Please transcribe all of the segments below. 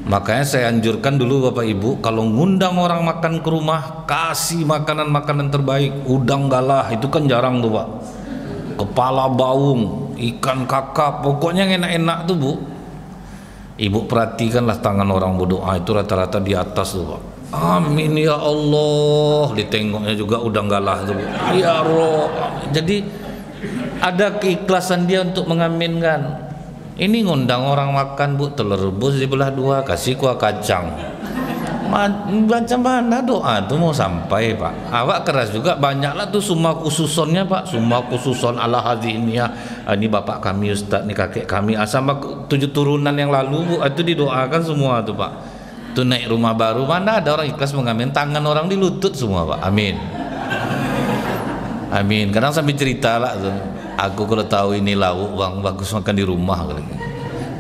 Makanya saya anjurkan dulu Bapak Ibu, kalau ngundang orang makan ke rumah, kasih makanan-makanan terbaik. Udang galah itu kan jarang tuh Pak, kepala baung, ikan kakap, pokoknya yang enak-enak tuh Bu. Ibu perhatikanlah tangan orang berdoa itu rata-rata di atas tuh Pak. Amin ya Allah, ditengoknya juga udang galah tuh Bu. Ya Allah. Jadi ada keikhlasan dia untuk mengaminkan. Ini ngundang orang makan Bu, telur rebus dibelah dua, kasih kuah kacang. Macam mana doa tuh mau sampai Pak? Awak keras juga, banyaklah tuh summa khususonnya Pak, summa khususon ala hadhinya. Ini bapak kami Ustaz, ini kakek kami, sama 7 turunan yang lalu Bu, itu didoakan semua tuh Pak. Tuh naik rumah baru, mana ada orang ikhlas mengamin, tangan orang di lutut semua Pak. Amin. Amin. Kadang sambil cerita lah tuh. Aku kalau tahu ini lauk bang bagus makan di rumah kali.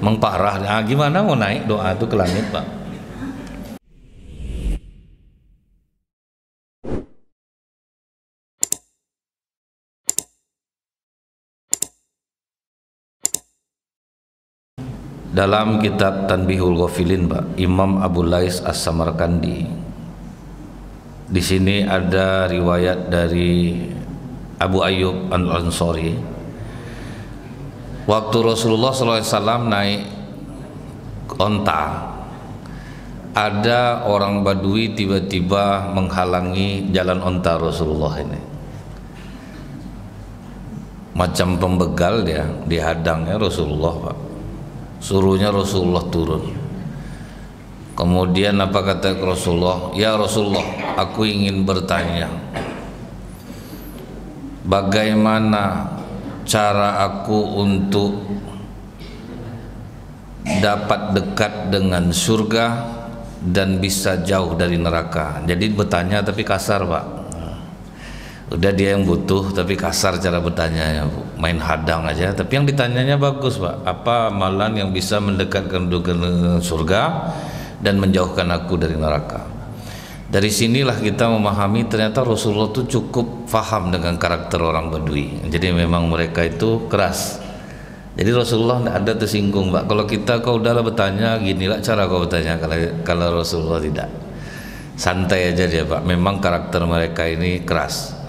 Emang parah. Nah, gimana mau naik doa itu ke langit Pak? Dalam kitab Tanbihul Ghafilin Pak, Imam Abu Lais As-Samarkandi, di sini ada riwayat dari Abu Ayyub Al-Ansari, waktu Rasulullah SAW naik onta, ada orang Badui tiba-tiba menghalangi jalan onta Rasulullah ini, macam pembegal dia, dihadangnya Rasulullah Pak. Suruhnya Rasulullah turun. Kemudian apa kata Rasulullah? Ya Rasulullah, aku ingin bertanya, bagaimana cara aku untuk dapat dekat dengan surga dan bisa jauh dari neraka? Jadi bertanya tapi kasar Pak. Udah dia yang butuh tapi kasar cara bertanya, main hadang aja. Tapi yang ditanyanya bagus Pak. Apa amalan yang bisa mendekatkan dengan surga dan menjauhkan aku dari neraka? Dari sinilah kita memahami ternyata Rasulullah itu cukup faham dengan karakter orang Badui. Jadi memang mereka itu keras. Jadi Rasulullah tidak ada tersinggung Pak. Kalau kita kau udahlah bertanya, ginilah cara kau bertanya. Kalau Rasulullah tidak, santai aja dia Pak. Memang karakter mereka ini keras.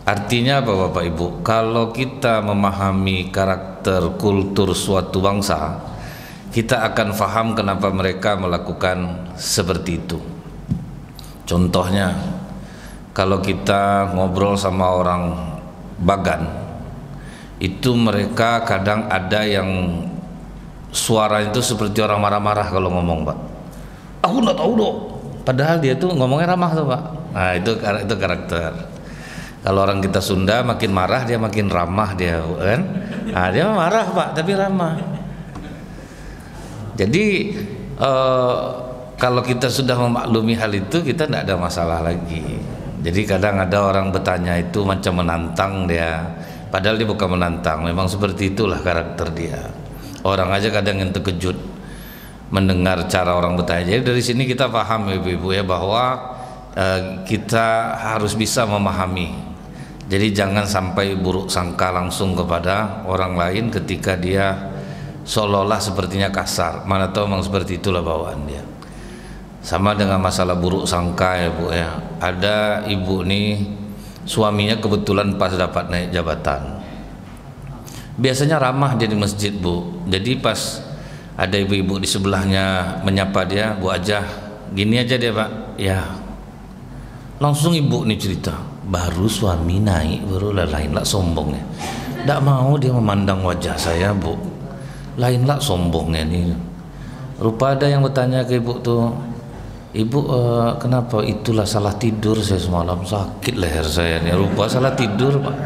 Artinya apa Bapak Ibu? Kalau kita memahami karakter kultur suatu bangsa, kita akan faham kenapa mereka melakukan seperti itu. Contohnya, kalau kita ngobrol sama orang Bagan, itu mereka kadang ada yang suara itu seperti orang marah-marah kalau ngomong Pak. Aku nggak tahu dong. Padahal dia tuh ngomongnya ramah tuh Pak. Nah itu karakter. Kalau orang kita Sunda makin marah dia makin ramah dia kan. Nah, dia marah Pak tapi ramah. Jadi kalau kita sudah memaklumi hal itu kita tidak ada masalah lagi. Jadi kadang ada orang bertanya itu macam menantang dia, padahal dia bukan menantang. Memang seperti itulah karakter dia. Orang aja kadang yang terkejut mendengar cara orang bertanya. Jadi dari sini kita paham ibu-ibu ya bahwa kita harus bisa memahami. Jadi jangan sampai buruk sangka langsung kepada orang lain ketika dia seolah-olah sepertinya kasar. Mana tahu memang seperti itulah bawaan dia. Sama dengan masalah buruk sangka ya Bu ya. Ada ibu nih suaminya kebetulan pas dapat naik jabatan. Biasanya ramah dia di masjid Bu. Jadi pas ada ibu-ibu di sebelahnya menyapa dia, Bu Ajah, gini aja dia Pak. Ya. Langsung ibu nih cerita. Baru suami naik baru lain-lah sombongnya. Tidak mau dia memandang wajah saya Bu. Lain-lah sombongnya nih. Rupa ada yang bertanya ke ibu tuh, Ibu kenapa? Itulah salah tidur saya semalam, sakit leher saya nih. Rupa salah tidur Pak.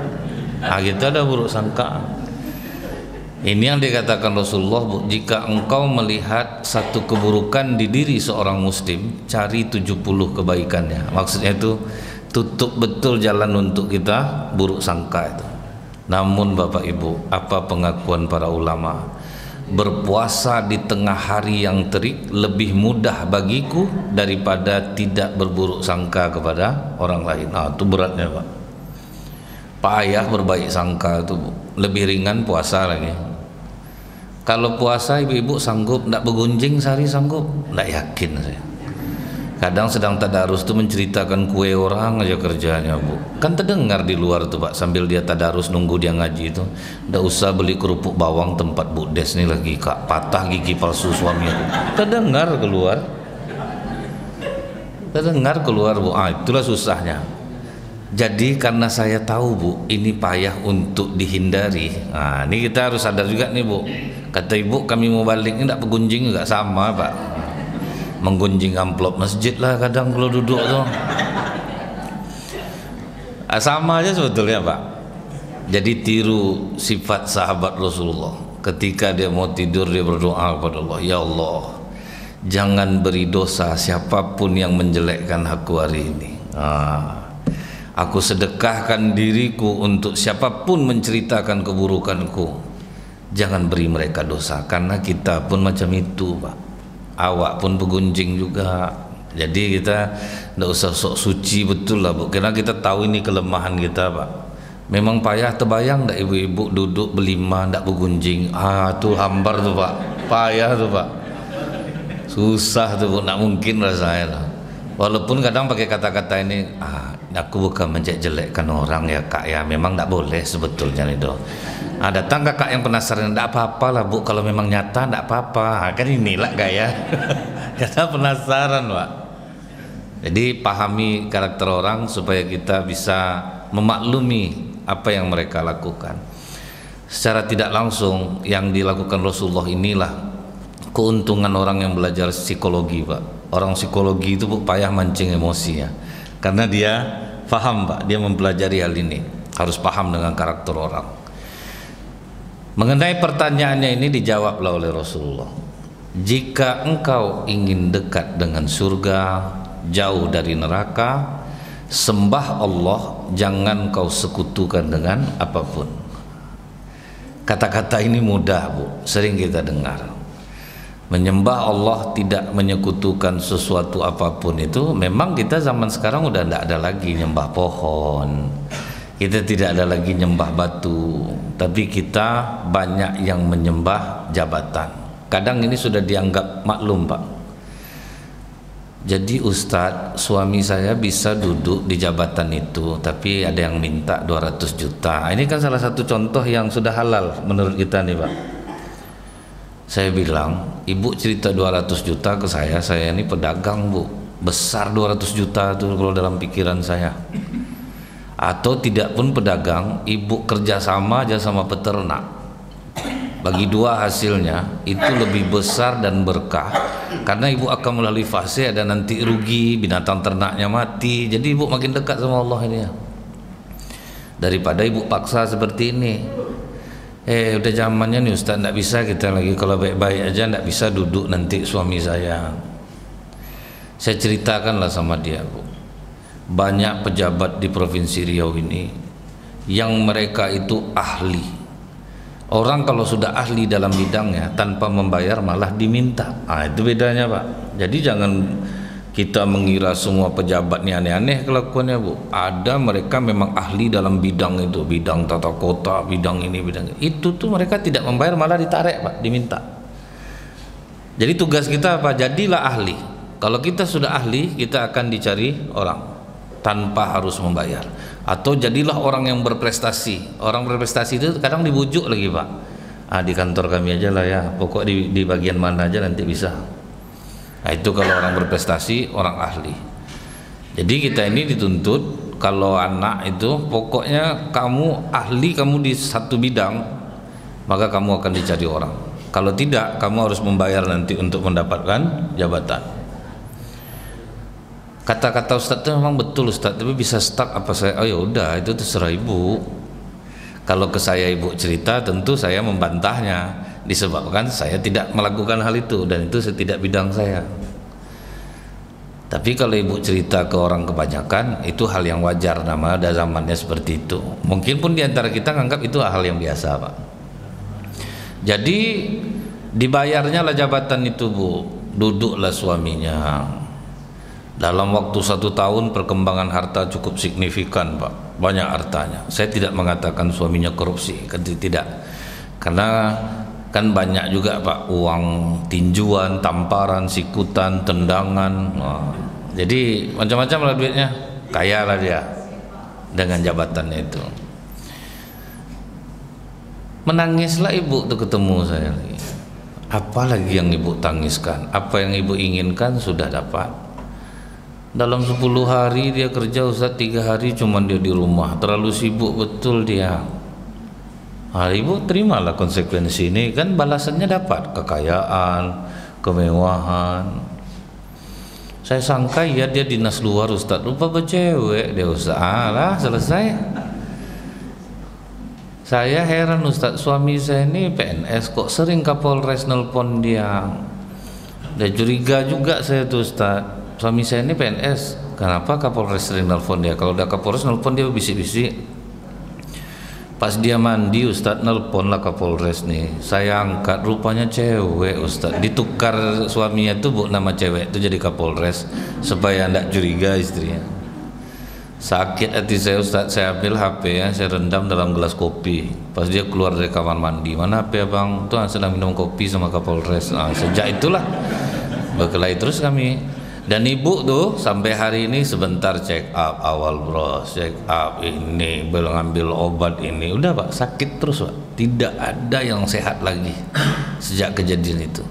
Nah gitu ada buruk sangka. Ini yang dikatakan Rasulullah Bu, jika engkau melihat satu keburukan di diri seorang muslim, cari 70 kebaikannya. Maksudnya itu tutup betul jalan untuk kita buruk sangka itu. Namun Bapak Ibu, apa pengakuan para ulama? Berpuasa di tengah hari yang terik lebih mudah bagiku daripada tidak berburuk sangka kepada orang lain. Nah itu beratnya Pak. Payah berbaik sangka itu Bu. Lebih ringan puasa lagi. Kalau puasa ibu-ibu sanggup ndak begunjing sehari, sanggup? Ndak yakin saya. Kadang sedang tadarus tuh menceritakan kue orang aja kerjanya, Bu. Kan terdengar di luar tuh, Pak, sambil dia tadarus nunggu dia ngaji itu. Ndak usah beli kerupuk bawang tempat Bu Des nih lagi Kak patah gigi palsu suami aku. Terdengar keluar. Terdengar keluar, Bu. Itulah susahnya. Jadi karena saya tahu, Bu, ini payah untuk dihindari. Nah, ini kita harus sadar juga nih, Bu. Kata ibu kami mau balik ini ndak pegunjing juga sama, Pak. Menggunjing amplop masjid lah kadang kalau duduk tuh. Sama aja sebetulnya, Pak. Jadi tiru sifat sahabat Rasulullah. Ketika dia mau tidur dia berdoa kepada Allah, ya Allah, jangan beri dosa siapapun yang menjelekkan aku hari ini. Aku sedekahkan diriku untuk siapapun menceritakan keburukanku. Jangan beri mereka dosa, karena kita pun macam itu, Pak. Awak pun pegunjing juga. Jadi kita tidak usah sok suci, betul lah, Bu, karena kita tahu ini kelemahan kita, Pak. Memang payah, terbayang tidak ibu-ibu duduk berlima tidak pegunjing. Tuh hambar tuh, Pak. Payah tuh, Pak. Susah tuh, Bu, tidak mungkin rasanya. Walaupun kadang pakai kata-kata ini, aku bukan menjelek-jelekkan orang ya Kak ya, memang tidak boleh sebetulnya itu. Datang kakak yang penasaran, tidak apa-apa lah Bu, kalau memang nyata tidak apa-apa. Kan inilah gaya. Kita penasaran, Pak. Jadi pahami karakter orang supaya kita bisa memaklumi apa yang mereka lakukan. Secara tidak langsung yang dilakukan Rasulullah inilah keuntungan orang yang belajar psikologi, Pak. Orang psikologi itu, Bu, payah mancing emosi ya, karena dia paham, Pak, dia mempelajari hal ini, harus paham dengan karakter orang. Mengenai pertanyaannya ini dijawablah oleh Rasulullah, jika engkau ingin dekat dengan surga, jauh dari neraka, sembah Allah, jangan kau sekutukan dengan apapun. Kata-kata ini mudah, Bu, sering kita dengar. Menyembah Allah, tidak menyekutukan sesuatu apapun, itu memang kita zaman sekarang udah tidak ada lagi nyembah pohon, kita tidak ada lagi nyembah batu, tapi kita banyak yang menyembah jabatan. Kadang ini sudah dianggap maklum, Pak. Jadi Ustadz, suami saya bisa duduk di jabatan itu, tapi ada yang minta 200 juta. Ini kan salah satu contoh yang sudah halal menurut kita nih, Pak. Saya bilang, ibu cerita 200 juta ke saya ini pedagang, Bu. Besar 200 juta itu kalau dalam pikiran saya. Atau tidak pun pedagang, ibu kerjasama aja sama peternak. Bagi dua hasilnya itu lebih besar dan berkah, karena ibu akan melalui fase ada nanti rugi, binatang ternaknya mati. Jadi ibu makin dekat sama Allah ini ya, daripada ibu paksa seperti ini. Udah zamannya nih Ustaz, tidak bisa kita lagi kalau baik-baik aja, tidak bisa duduk nanti suami saya. Saya ceritakanlah sama dia, Bu, banyak pejabat di Provinsi Riau ini yang mereka itu ahli. Orang kalau sudah ahli dalam bidangnya tanpa membayar malah diminta. Itu bedanya, Pak. Jadi jangan kita mengira semua pejabat ini aneh-aneh kelakuannya, Bu. Ada mereka memang ahli dalam bidang itu, bidang tata kota, bidang ini, bidang itu tuh mereka tidak membayar malah ditarik, Pak, diminta. Jadi tugas kita apa? Jadilah ahli. Kalau kita sudah ahli, kita akan dicari orang tanpa harus membayar. Atau jadilah orang yang berprestasi. Orang berprestasi itu kadang dibujuk lagi, Pak. Di kantor kami aja lah ya, pokok di bagian mana aja nanti bisa. Nah, itu kalau orang berprestasi, orang ahli. Jadi kita ini dituntut, kalau anak itu pokoknya kamu ahli, kamu di satu bidang, maka kamu akan dicari orang. Kalau tidak, kamu harus membayar nanti untuk mendapatkan jabatan. Kata-kata Ustadz itu memang betul, Ustadz, tapi bisa stuck apa saya? Oh ya udah, itu terserah ibu. Kalau ke saya ibu cerita, tentu saya membantahnya, disebabkan saya tidak melakukan hal itu dan itu tidak bidang saya. Tapi kalau ibu cerita ke orang kebanyakan, itu hal yang wajar, nama ada zamannya seperti itu. Mungkin pun diantara kita nganggap itu hal yang biasa, Pak. Jadi dibayarnya lah jabatan itu, Bu. Duduklah suaminya. Dalam waktu 1 tahun perkembangan harta cukup signifikan, Pak. Banyak hartanya. Saya tidak mengatakan suaminya korupsi, tidak. Karena Kan banyak juga Pak, uang tinjuan, tamparan, sikutan, tendangan. Jadi macam-macam lah duitnya, kaya lah dia dengan jabatannya itu. Menangislah ibu tuh ketemu saya lagi. Apa lagi yang ibu tangiskan? Apa yang ibu inginkan sudah dapat. Dalam 10 hari dia kerja Ustaz, 3 hari cuman dia di rumah, terlalu sibuk betul dia. Ibu terimalah konsekuensi ini, kan balasannya dapat kekayaan, kemewahan. Saya sangka ya dia dinas luar Ustaz, lupa bercewek dia Ustaz. Lah selesai. Saya heran Ustaz, suami saya ini PNS kok sering Kapolres nelpon dia. Dan curiga juga saya tuh Ustaz, suami saya ini PNS, kenapa Kapolres sering nelpon dia? Kalau udah Kapolres nelpon dia bisik-bisik. Pas dia mandi Ustaz, nelpon lah Kapolres nih, saya angkat, rupanya cewek Ustaz. Ditukar suaminya tuh Bu, nama cewek itu jadi Kapolres supaya ndak curiga istrinya. Sakit hati saya Ustaz, saya ambil HP ya, saya rendam dalam gelas kopi. Pas dia keluar dari kamar mandi, mana HP abang? Tuh sedang minum kopi sama Kapolres. Sejak itulah berkelahi terus kami. Dan ibu tuh sampai hari ini sebentar check up awal bros, check up ini, belum ambil obat ini, udah Pak, sakit terus Pak, tidak ada yang sehat lagi sejak kejadian itu.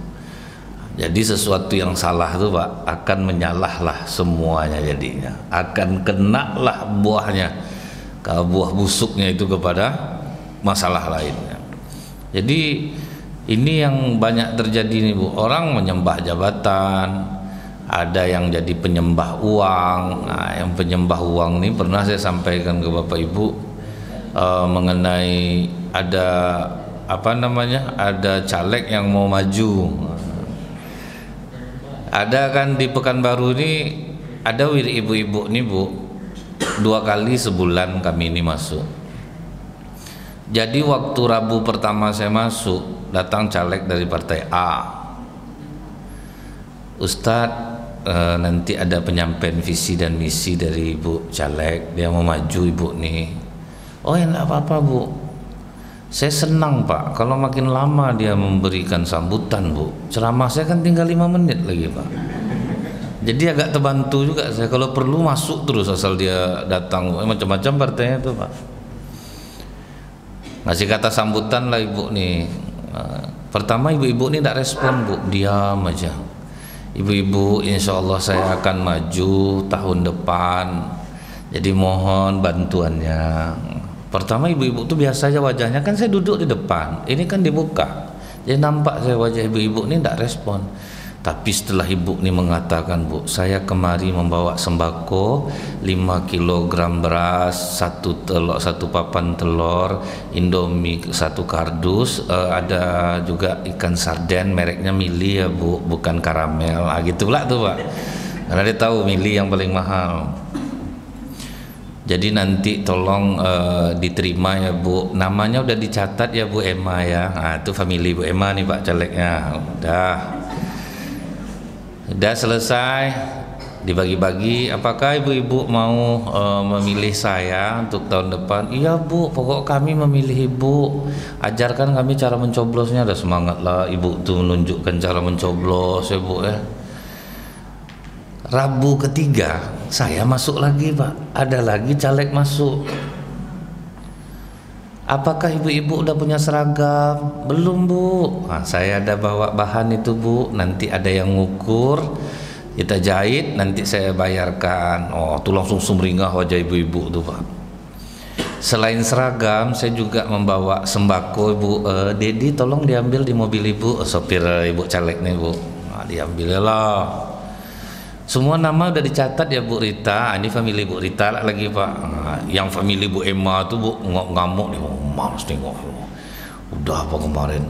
Jadi sesuatu yang salah tuh Pak akan menyalahlah semuanya, jadinya akan kena lah buahnya, buah busuknya itu kepada masalah lainnya. Jadi ini yang banyak terjadi nih Bu, orang menyembah jabatan, ada yang jadi penyembah uang. Nah, yang penyembah uang ini pernah saya sampaikan ke Bapak Ibu mengenai ada apa namanya, ada caleg yang mau maju. Ada kan di Pekanbaru ini ada ibu-ibu nih Bu, 2 kali sebulan kami ini masuk. Jadi waktu Rabu pertama saya masuk, datang caleg dari partai A. Ustadz, nanti ada penyampaian visi dan misi dari Ibu caleg, dia mau maju Ibu nih. Oh ya enggak apa-apa Bu, saya senang Pak kalau makin lama dia memberikan sambutan Bu. Ceramah saya kan tinggal 5 menit lagi Pak, jadi agak terbantu juga saya, kalau perlu masuk terus asal dia datang. Macam-macam partainya tuh Pak, ngasih kata sambutan lah Ibu nih. Pertama ibu-ibu nih tidak respon Bu, diam aja. Ibu-ibu, insya Allah saya akan maju tahun depan, jadi mohon bantuannya. Pertama ibu-ibu tuh biasa aja wajahnya, kan saya duduk di depan, ini kan dibuka, jadi nampak saya wajah ibu-ibu ini tidak respon. Tapi setelah ibu ini mengatakan, Bu, saya kemari membawa sembako 5 kg beras, 1 telur, 1 papan telur, Indomie 1 kardus, ada juga ikan sarden mereknya Mili ya Bu, bukan karamel. Gitulah tuh Pak, karena dia tahu Mili yang paling mahal. Jadi nanti tolong diterima ya Bu, namanya udah dicatat ya Bu Emma ya. Itu family Bu Emma nih Pak calegnya. Udah selesai dibagi-bagi. Apakah ibu-ibu mau memilih saya untuk tahun depan? Iya Bu, pokok kami memilih Ibu. Ajarkan kami cara mencoblosnya. Ada semangat lah Ibu tuh menunjukkan cara mencoblos ya Bu ya. Rabu ketiga saya masuk lagi Pak, ada lagi caleg masuk. Apakah ibu-ibu udah punya seragam? Belum Bu. Saya ada bawa bahan itu Bu, nanti ada yang ngukur, kita jahit, nanti saya bayarkan. Tuh langsung sumringah wajah ibu-ibu tuh Pak. Selain seragam, saya juga membawa sembako Bu. Dedi tolong diambil di mobil Ibu, sopir Ibu caleg nih Bu. Diambil lah. Semua nama udah dicatat ya Bu Rita. Ini family Bu Rita lagi Pak. Yang family Bu Emma tuh Bu ngamuk nih, males tengok. Udah apa kemarin.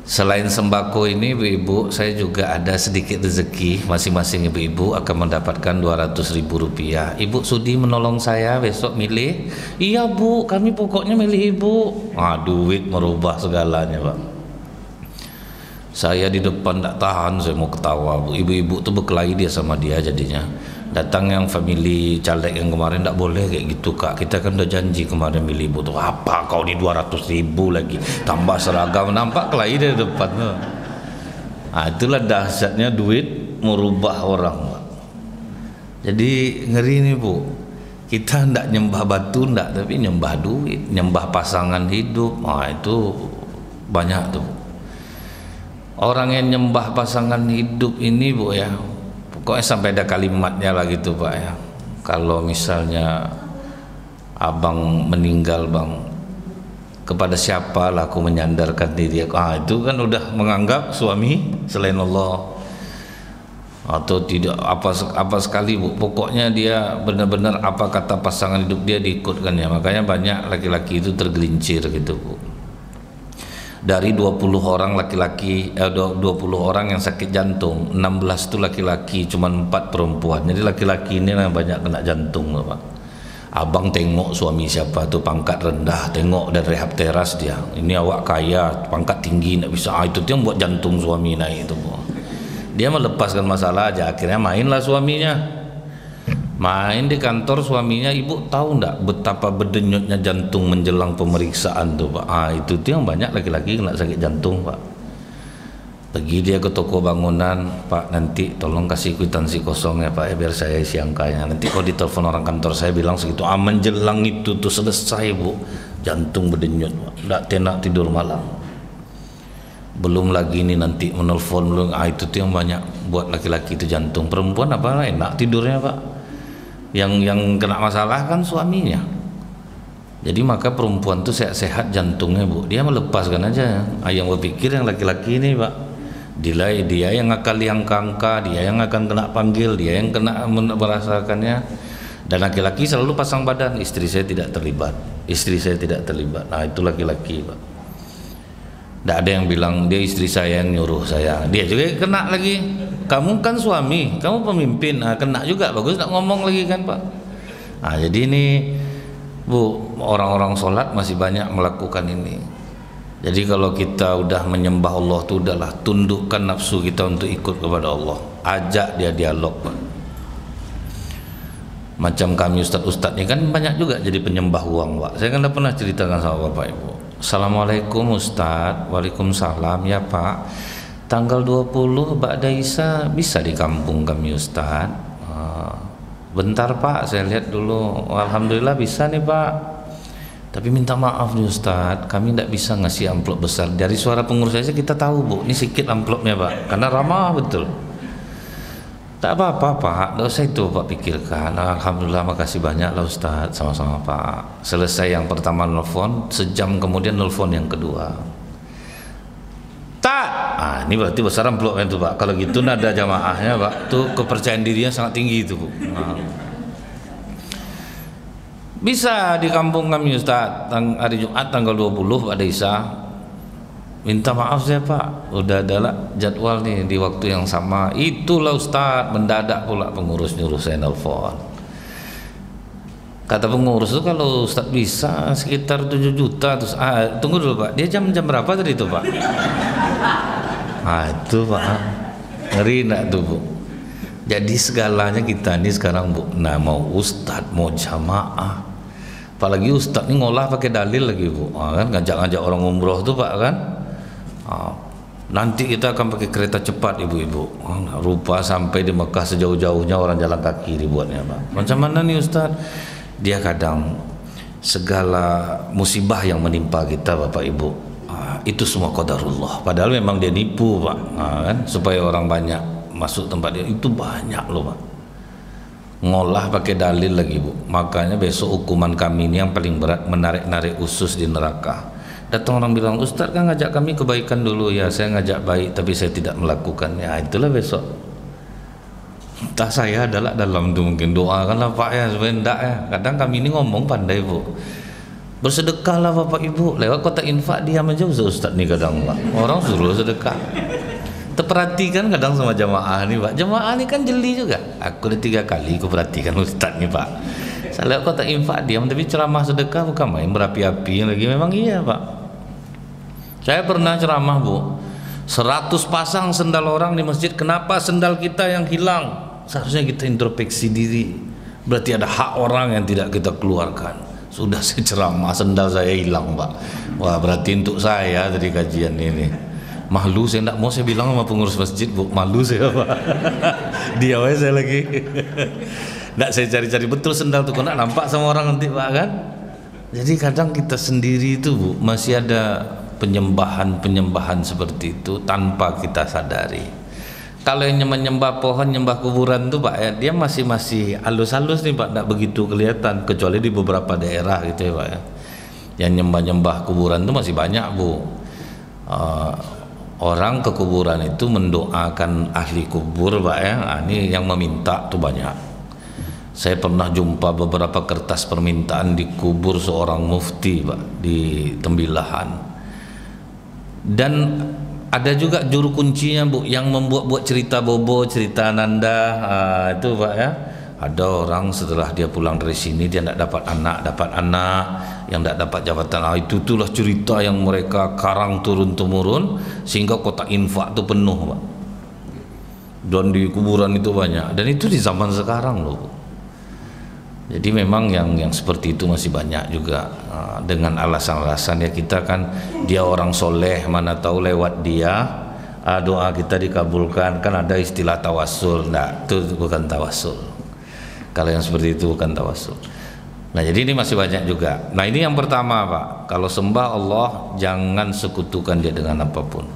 Selain sembako ini ibu-ibu, saya juga ada sedikit rezeki. Masing-masing ibu-ibu akan mendapatkan Rp200.000. Ibu sudi menolong saya besok milih? Iya Bu, kami pokoknya milih Ibu. Duit merubah segalanya Pak. Saya di depan tak tahan, saya mau ketawa Bu. Ibu-ibu tuh berkelahi dia sama dia jadinya. Datang yang family caleg yang kemarin, tidak boleh kayak gitu kak, kita kan udah janji kemarin milih ibu tuh. Apa kau di 200.000 lagi tambah seragam, nampak kelahi dari depan tuh. Nah, itulah dahsyatnya duit merubah orang Pak. Jadi ngeri nih Bu, kita ndak nyembah batu ndak, tapi nyembah duit, nyembah pasangan hidup. Nah itu banyak tuh orang yang nyembah pasangan hidup ini Bu ya. Pokoknya sampai ada kalimatnya lah gitu Pak ya. Kalau misalnya abang meninggal bang, kepada siapa lah aku menyandarkan diri aku. Itu kan udah menganggap suami selain Allah atau tidak apa sekali Bu. Pokoknya dia benar-benar apa kata pasangan hidup dia diikutkan ya. Makanya banyak laki-laki itu tergelincir gitu Bu. Dari 20 orang laki-laki 20 orang yang sakit jantung, 16 itu laki-laki, cuma 4 perempuan. Jadi laki-laki ini yang banyak kena jantung Pak. Abang tengok suami siapa tuh pangkat rendah, tengok dari rehab teras dia. Ini awak kaya, pangkat tinggi enggak bisa. Itu yang buat jantung suami naik itu Bu. Dia melepaskan masalah aja, akhirnya mainlah suaminya. Main di kantor suaminya, ibu tahu ndak betapa berdenyutnya jantung menjelang pemeriksaan tuh Pak. Itu tuh yang banyak laki-laki kena sakit jantung Pak. Pergi dia ke toko bangunan, Pak nanti tolong kasih kwitansi kosong ya Pak ya, biar saya isi angkanya. Nanti kalau ditelepon orang kantor saya bilang segitu. Menjelang itu tuh selesai Bu, jantung berdenyut Pak, ndak tenak tidur malam. Belum lagi nih nanti menelpon belum. Itu tuh yang banyak buat laki-laki itu jantung. Perempuan apa enak tidurnya Pak. Yang kena masalah kan suaminya. Jadi maka perempuan tuh sehat-sehat jantungnya Bu, dia melepaskan aja. Yang berpikir yang laki-laki ini Pak, dia yang akan angka, dia yang akan kena panggil, dia yang kena merasakannya. Dan laki-laki selalu pasang badan, istri saya tidak terlibat, istri saya tidak terlibat. Nah itu laki-laki Pak. Tidak ada yang bilang dia istri saya yang nyuruh saya, dia juga kena lagi. Kamu kan suami, kamu pemimpin, kena juga. Bagus nak ngomong lagi kan Pak. Jadi ini Bu, orang-orang sholat masih banyak melakukan ini. Jadi kalau kita udah menyembah Allah itu udahlah, tundukkan nafsu kita untuk ikut kepada Allah, ajak dia dialog Pak. Macam kami ustadz-ustadz ini kan banyak juga jadi penyembah uang Pak. Saya kan udah pernah ceritakan sama Bapak Ibu. Assalamualaikum Ustadz. Waalaikumsalam ya Pak. Tanggal 20 Ba'da Isya bisa di kampung kami Ustadz. Bentar Pak, saya lihat dulu. Alhamdulillah bisa nih Pak. Tapi minta maaf nih Ustadz, kami tidak bisa ngasih amplop besar. Dari suara pengurus saja kita tahu Bu, ini sedikit amplopnya Pak, karena ramah betul. Tak apa-apa Pak, tidak usah itu Pak pikirkan. Alhamdulillah, makasih banyak lah Ustadz. Sama-sama Pak. Selesai yang pertama nelfon, sejam kemudian nelfon yang kedua. Tak, ini berarti besar amplopnya itu Pak. Kalau gitu nada jamaahnya Pak, tuh kepercayaan dirinya sangat tinggi itu Bu. Bisa di kampung kami Ustaz, hari Jumat tanggal 20 Ba'da Isya. Minta maaf saya Pak, udah ada jadwal nih di waktu yang sama. Itulah Ustaz, mendadak pula pengurus nyuruh saya nelfon. Kata pengurus itu kalau Ustaz bisa sekitar 7 juta. Terus tunggu dulu Pak, dia jam berapa tadi itu Pak? Itu Pak, ngeri enggak tuh Bu. Jadi segalanya kita ini sekarang Bu, nah mau Ustaz mau jamaah, apalagi Ustaz ini ngolah pakai dalil lagi Bu, kan ngajak-ngajak orang umroh tuh Pak kan. Nanti kita akan pakai kereta cepat ibu-ibu, rupa sampai di Mekah sejauh-jauhnya orang jalan kaki dibuatnya Pak. Macam mana nih Ustaz? Dia kadang segala musibah yang menimpa kita Bapak Ibu, itu semua qadarullah. Padahal memang dia nipu Pak, kan supaya orang banyak masuk tempat dia. Itu banyak loh Pak, ngolah pakai dalil lagi Bu. Makanya besok hukuman kami ini yang paling berat, menarik-narik usus di neraka. Datang orang bilang, Ustaz kan ngajak kami kebaikan dulu. Ya saya ngajak baik tapi saya tidak melakukannya. Itulah besok. Entah saya adalah dalam itu mungkin doakanlah Pak ya supaya enggak ya. Kadang kami ini ngomong pandai Bu, bersedekahlah Bapak Ibu, lewat kotak infak diam aja Ustaz nih kadang Pak. Orang suruh sedekah. Terperhatikan kadang sama jamaah nih Pak. Jamaah nih kan jeli juga. Aku udah 3 kali aku perhatikan Ustaz nih Pak. Saya lewat kotak infak diam, tapi ceramah sedekah bukan main berapi-api lagi. Memang iya Pak. Saya pernah ceramah Bu, 100 pasang sendal orang di masjid. Kenapa sendal kita yang hilang? Seharusnya kita introspeksi diri. Berarti ada hak orang yang tidak kita keluarkan. Sudah saya ceramah, sendal saya hilang, Pak. Wah, berarti untuk saya dari kajian ini. Malu saya, tidak mau saya bilang sama pengurus masjid, Bu, malu saya, Pak. Dia saya lagi. Tidak, saya cari-cari betul sendal tuh, kena nampak sama orang nanti, Pak, kan. Jadi kadang kita sendiri itu, Bu, masih ada penyembahan seperti itu tanpa kita sadari. Kalau yang menyembah pohon, nyembah kuburan tuh, Pak, ya, dia masih halus-halus nih, Pak, tidak begitu kelihatan, kecuali di beberapa daerah gitu ya, Pak, ya. Yang nyembah kuburan tuh masih banyak, Bu. Orang ke kuburan itu mendoakan ahli kubur, Pak, ya. Ini yang meminta tuh banyak. Saya pernah jumpa beberapa kertas permintaan di kubur seorang mufti, Pak, di Tembilahan. Dan ada juga juru kuncinya, Bu, yang membuat cerita bobo, cerita Nanda, itu, Pak, ya. Ada orang setelah dia pulang dari sini dia tidak dapat anak, yang tidak dapat jabatan. Itulah cerita yang mereka karang turun-temurun sehingga kotak infak itu penuh, Pak. Dan di kuburan itu banyak. Dan itu di zaman sekarang loh, Bu. Jadi memang yang seperti itu masih banyak juga, dengan alasan-alasan ya kita kan dia orang soleh, mana tahu lewat dia doa kita dikabulkan, kan ada istilah tawasul. Nah, itu bukan tawasul. Kalau yang seperti itu bukan tawasul. Nah, jadi ini masih banyak juga. Nah, ini yang pertama, Pak, kalau sembah Allah jangan sekutukan dia dengan apapun.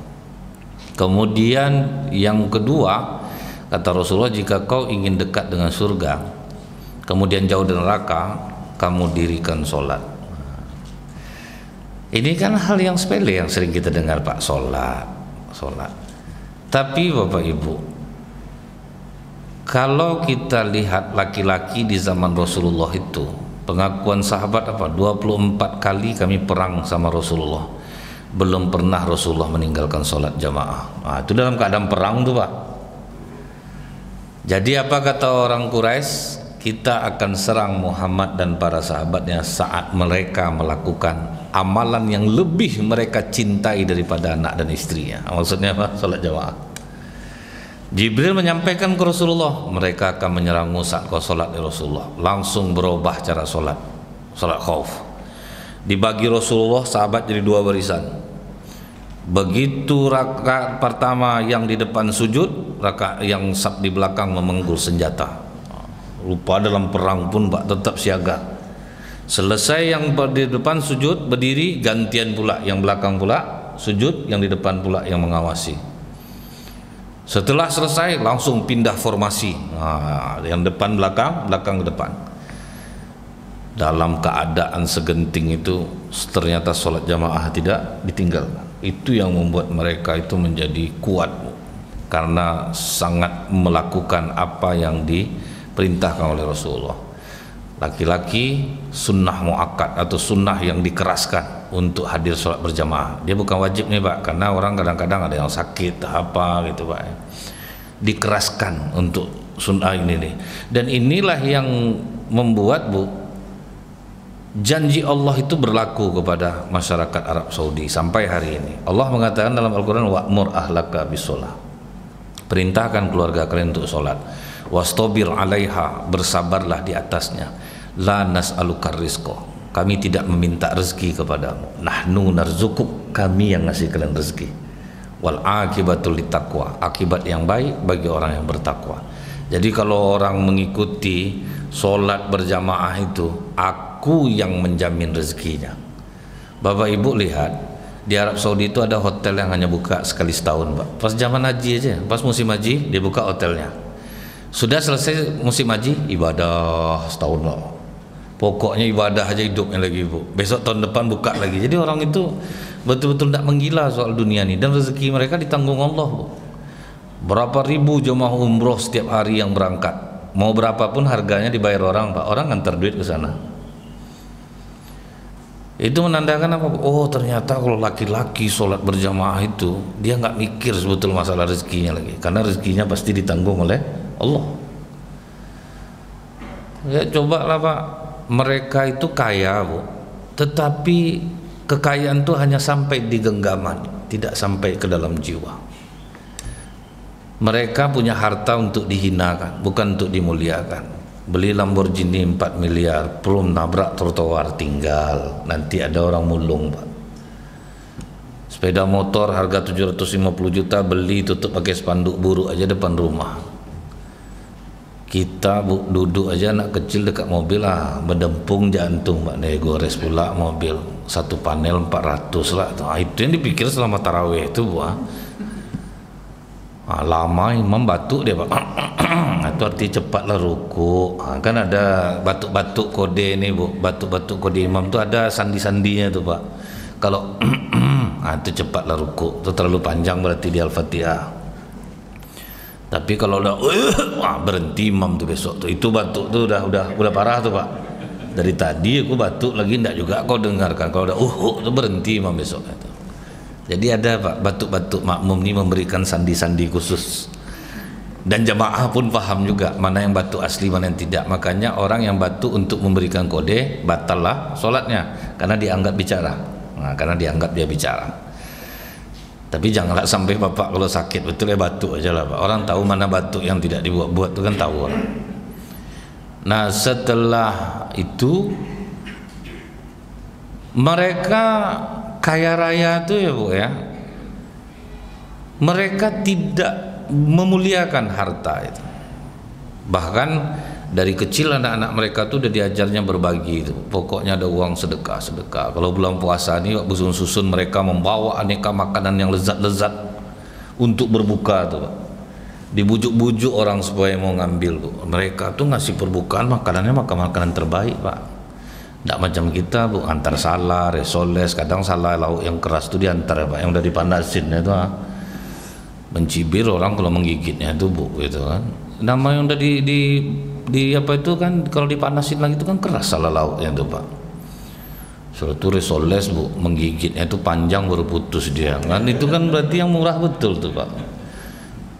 Kemudian yang kedua, kata Rasulullah, jika kau ingin dekat dengan surga kemudian jauh dari neraka, kamu dirikan sholat. Ini kan hal yang sepele yang sering kita dengar, Pak, sholat. Tapi Bapak Ibu, kalau kita lihat laki-laki di zaman Rasulullah itu, pengakuan sahabat apa? 24 kali kami perang sama Rasulullah, belum pernah Rasulullah meninggalkan sholat jamaah. Nah, itu dalam keadaan perang tuh, Pak. Jadi apa kata orang Quraisy? Kita akan serang Muhammad dan para sahabatnya saat mereka melakukan amalan yang lebih mereka cintai daripada anak dan istrinya. Maksudnya apa? Salat jamaah. Jibril menyampaikan ke Rasulullah, mereka akan menyerangmu saat kau salat di Rasulullah. Langsung berubah cara salat khauf. Dibagi Rasulullah sahabat jadi dua barisan. Begitu rakaat pertama yang di depan sujud, rakaat yang saf di belakang memenggul senjata. Lupa dalam perang pun, Pak, tetap siaga. Selesai yang di depan sujud berdiri, gantian pula yang belakang pula sujud, yang di depan pula yang mengawasi. Setelah selesai langsung pindah formasi, yang depan belakang, belakang ke depan. Dalam keadaan segenting itu ternyata sholat jamaah tidak ditinggalkan. Itu yang membuat mereka itu menjadi kuat, karena sangat melakukan apa yang diperintahkan oleh Rasulullah. Laki-laki sunnah muakkad atau sunnah yang dikeraskan untuk hadir sholat berjamaah. Dia bukan wajib nih, Pak, karena orang kadang-kadang ada yang sakit apa gitu, Pak. Dikeraskan untuk sunnah ini nih. Dan inilah yang membuat, Bu, janji Allah itu berlaku kepada masyarakat Arab Saudi sampai hari ini. Allah mengatakan dalam Al-Quran, wa'mur ahlaka bisolah, perintahkan keluarga kalian untuk sholat. Wastabir alaiha, bersabarlah di atasnya. La nas'aluka rizqa, kami tidak meminta rezeki kepadamu. Nahnu narzukuk, kami yang ngasih kalian rezeki. Wal akibatul littaqwa, akibat yang baik bagi orang yang bertakwa. Jadi kalau orang mengikuti sholat berjamaah itu, aku yang menjamin rezekinya. Bapak Ibu lihat, di Arab Saudi itu ada hotel yang hanya buka sekali setahun, Pak. Pas zaman haji aja, pas musim haji dia buka hotelnya. Sudah selesai musim haji, ibadah setahun loh. Pokoknya ibadah aja hidupnya lagi, Bu. Besok tahun depan buka lagi. Jadi orang itu betul-betul tidak menggila soal dunia ini, dan rezeki mereka ditanggung Allah, Bu. Berapa ribu jemaah umroh setiap hari yang berangkat, mau berapapun harganya dibayar orang, Pak. Orang ngantar duit ke sana. Itu menandakan apa? Oh, ternyata kalau laki-laki sholat berjamaah itu dia nggak mikir sebetul masalah rezekinya lagi, karena rezekinya pasti ditanggung oleh Allah. Ya cobalah, Pak, mereka itu kaya, Bu, tetapi kekayaan itu hanya sampai di genggaman, tidak sampai ke dalam jiwa. Mereka punya harta untuk dihinakan, bukan untuk dimuliakan. Beli Lamborghini 4 miliar, belum nabrak trotoar, tinggal. Nanti ada orang mulung, Pak. Sepeda motor harga 750 juta, beli tutup pakai spanduk buruk aja depan rumah. Kita duduk aja anak kecil dekat mobil berdempung jantung, Pak. Gores pula mobil, satu panel 400 lah. Itu yang dipikir selama tarawih itu, Pak. Lama imam batuk dia, Pak. Itu arti cepatlah ruku. Kan ada batuk-batuk kode ini, Bu. Batuk-batuk kode imam tuh ada sandi-sandinya tuh, Pak. Kalau itu cepatlah ruku. Itu terlalu panjang berarti di Al-Fatihah. Tapi kalau udah berhenti imam tuh besok tuh. Itu batuk tuh udah parah tuh, Pak. Dari tadi aku batuk lagi enggak juga kau dengarkan. Kalau udah tuh berhenti imam besok itu. Jadi ada, Pak, batuk-batuk makmum ini memberikan sandi-sandi khusus. Dan jamaah pun paham juga mana yang batuk asli, mana yang tidak. Makanya orang yang batuk untuk memberikan kode batal lah sholatnya, karena dianggap bicara. Karena dianggap dia bicara. Tapi janganlah sampai Bapak kalau sakit betul ya batuk aja lah, Pak. Orang tahu mana batuk yang tidak dibuat-buat itu kan tahu orang. Nah setelah itu mereka kaya raya itu ya, Bu, ya, mereka tidak memuliakan harta itu. Bahkan dari kecil anak-anak mereka tuh udah diajarnya berbagi itu. Pokoknya ada uang sedekah. Kalau bulan puasa ini waktu susun mereka membawa aneka makanan yang lezat-lezat untuk berbuka tuh, Pak. Dibujuk-bujuk orang supaya mau ngambil tuh. Mereka tuh ngasih perbukaan makanannya makanan terbaik, Pak. Tidak macam kita, Bu, antar salah, resoles, kadang salah lauk yang keras itu diantar ya, Pak, yang udah dipanasin itu, mencibir orang kalau menggigitnya itu, Bu, gitu kan. Nama yang udah di apa itu kan, kalau dipanasin lagi itu kan keras salah lauknya itu, Pak. Soal itu resoles, Bu, menggigitnya itu panjang baru putus dia, kan itu kan berarti yang murah betul tuh, Pak.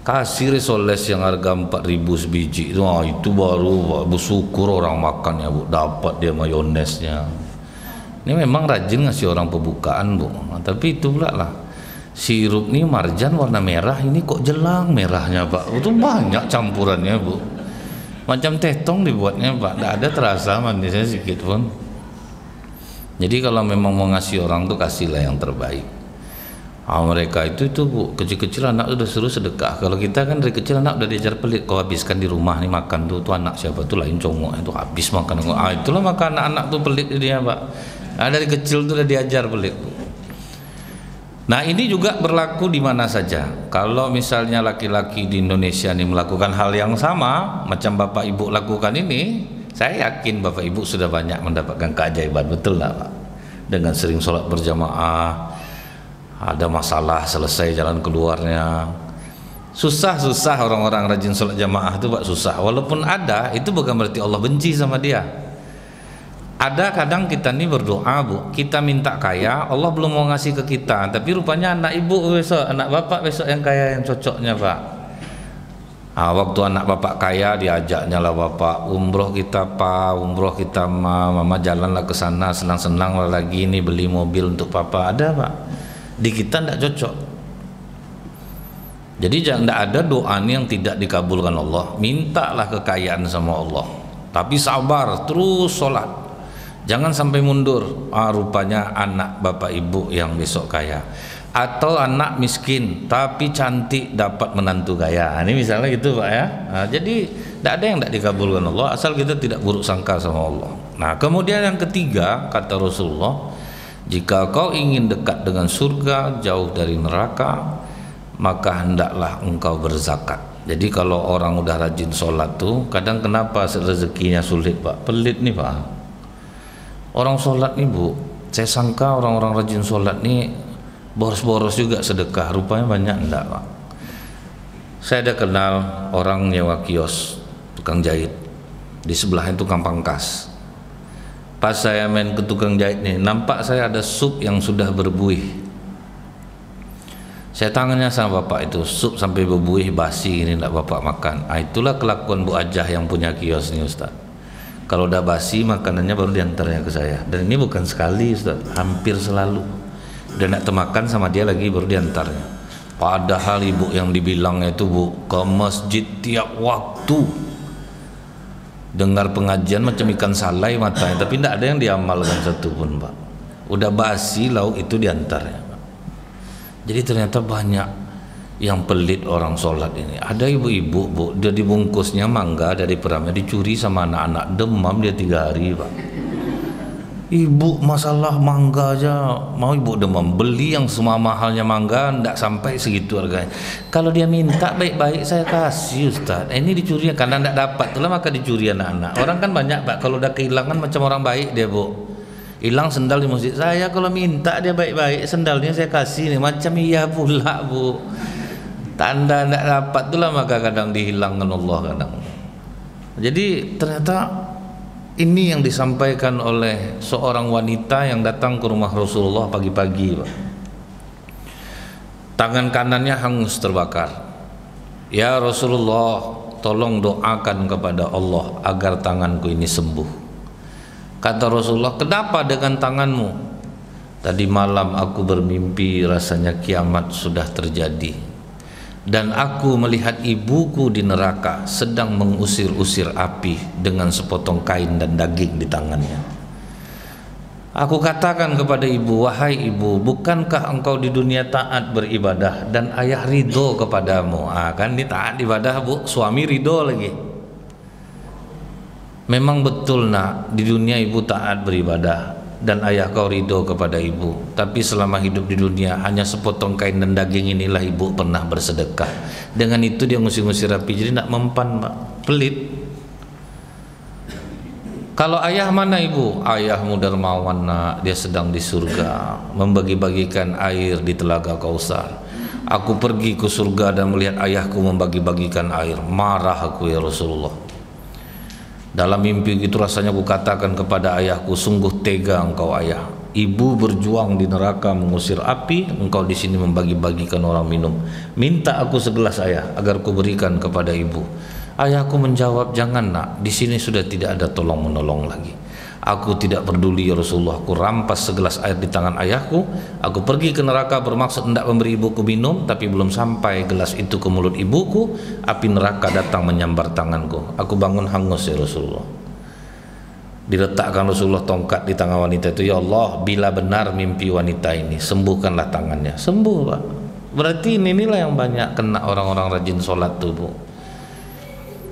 Kasih resoles yang harga 4.000 sebiji itu baru bersyukur orang makannya, Bu, dapat dia mayonesnya. Ini memang rajin ngasih orang pembukaan, Bu. Tapi itu pula lah, sirup nih marjan warna merah ini kok jelang merahnya, Pak. Itu banyak campurannya, Bu, macam tetong dibuatnya, Pak. Tidak ada terasa manisnya sedikit pun. Jadi kalau memang mau ngasih orang tuh kasihlah yang terbaik. Mereka itu Bu, kecil-kecil anak udah suruh sedekah. Kalau kita kan dari kecil anak udah diajar pelit, kau habiskan di rumah nih makan tuh anak siapa tuh lain congok itu habis makan. Itulah maka anak-anak tuh pelit dia, Pak. Dari kecil tuh udah diajar pelit. Nah ini juga berlaku di mana saja. Kalau misalnya laki-laki di Indonesia nih melakukan hal yang sama macam Bapak Ibu lakukan ini, saya yakin Bapak Ibu sudah banyak mendapatkan keajaiban, betul lah, Pak. Dengan sering sholat berjamaah, ada masalah selesai jalan keluarnya. Susah orang-orang rajin sholat jamaah itu, Pak, susah. Walaupun ada, itu bukan berarti Allah benci sama dia. Ada kadang kita nih berdoa, Bu, kita minta kaya, Allah belum mau ngasih ke kita, tapi rupanya anak ibu besok, anak bapak besok yang kaya yang cocoknya, Pak. Waktu anak bapak kaya diajaknya lah bapak, umroh kita, Pak, umroh kita, mama jalanlah ke sana senang-senang lagi nih beli mobil untuk papa. Ada, Pak. Di kita tidak cocok. Jadi jangan ada doa yang tidak dikabulkan Allah. Mintalah kekayaan sama Allah, tapi sabar terus sholat, jangan sampai mundur. Rupanya anak bapak ibu yang besok kaya, atau anak miskin tapi cantik dapat menantu kaya. Ini misalnya gitu, Pak, ya. Jadi tidak ada yang tidak dikabulkan Allah asal kita tidak buruk sangka sama Allah. Nah kemudian yang ketiga kata Rasulullah, jika kau ingin dekat dengan surga, jauh dari neraka, maka hendaklah engkau berzakat. Jadi kalau orang udah rajin sholat tuh, kadang kenapa rezekinya sulit, Pak? Pelit nih, Pak. Orang sholat nih, Bu, saya sangka orang-orang rajin sholat nih boros-boros juga sedekah, rupanya banyak enggak, Pak. Saya ada kenal orang nyewa kios, tukang jahit, di sebelahnya tukang pangkas. Pas saya main ke tukang jahit nih, nampak saya ada sup yang sudah berbuih. Saya tanya sama bapak itu, sup sampai berbuih basi ini enggak bapak makan. Itulah kelakuan Bu Ajah yang punya kios nih, Ustaz. Kalau udah basi makanannya baru diantarnya ke saya. Dan ini bukan sekali, Ustaz, hampir selalu. Udah enggak termakan sama dia lagi baru diantarnya. Padahal ibu yang dibilangnya itu bu ke masjid tiap waktu, dengar pengajian macam ikan salai matanya, tapi tidak ada yang diamalkan satu pun pak. Udah basi lauk itu diantarnya pak. Jadi ternyata banyak yang pelit orang sholat ini. Ada ibu-ibu bu, dia dibungkusnya mangga dari peramnya dicuri sama anak-anak, demam dia 3 hari pak. Ibu masalah mangga aja mau ibu demam, beli yang semua mahalnya mangga ndak sampai segitu harganya. Kalau dia minta baik-baik saya kasih Ustaz. Ini dicuri karena ndak dapat, itulah maka dicuri anak-anak. Orang kan banyak pak, kalau udah kehilangan macam orang baik dia bu. Hilang sendal di masjid, saya kalau minta dia baik-baik sendalnya saya kasih nih, macam iya pula bu. Tanda ndak dapat, itulah maka kadang dihilangkan Allah kadang. Jadi ternyata ini yang disampaikan oleh seorang wanita yang datang ke rumah Rasulullah pagi-pagi Pak. Tangan kanannya hangus terbakar. Ya Rasulullah, tolong doakan kepada Allah agar tanganku ini sembuh. Kata Rasulullah, kenapa dengan tanganmu? Tadi malam aku bermimpi rasanya kiamat sudah terjadi, dan aku melihat ibuku di neraka sedang mengusir-usir api dengan sepotong kain dan daging di tangannya. Aku katakan kepada ibu, wahai ibu, bukankah engkau di dunia taat beribadah dan ayah ridho kepadamu? Kan di taat ibadah bu, suami ridho lagi. Memang betul nak, di dunia ibu taat beribadah dan ayah kau ridho kepada ibu, tapi selama hidup di dunia hanya sepotong kain dan daging inilah ibu pernah bersedekah. Dengan itu dia ngusir-ngusir api, jadi tidak mempan pak, pelit. Kalau ayah mana ibu? Ayahmu dermawan nak, dia sedang di surga membagi-bagikan air di telaga Kausar. Aku pergi ke surga dan melihat ayahku membagi-bagikan air, marah aku ya Rasulullah. Dalam mimpi itu rasanya aku katakan kepada ayahku, sungguh tega engkau ayah. Ibu berjuang di neraka mengusir api, engkau di sini membagi-bagikan orang minum. Minta aku segelas ayah agar ku berikan kepada ibu. Ayahku menjawab, jangan nak, di sini sudah tidak ada tolong menolong lagi. Aku tidak peduli ya Rasulullah. Aku rampas segelas air di tangan ayahku. Aku pergi ke neraka bermaksud hendak memberi ibuku minum, tapi belum sampai gelas itu ke mulut ibuku, api neraka datang menyambar tanganku. Aku bangun hangus ya Rasulullah. Diletakkan Rasulullah tongkat di tangan wanita itu. Ya Allah, bila benar mimpi wanita ini, sembuhkanlah tangannya. Sembuh pak. Berarti inilah yang banyak kena orang-orang rajin sholat tuh bu.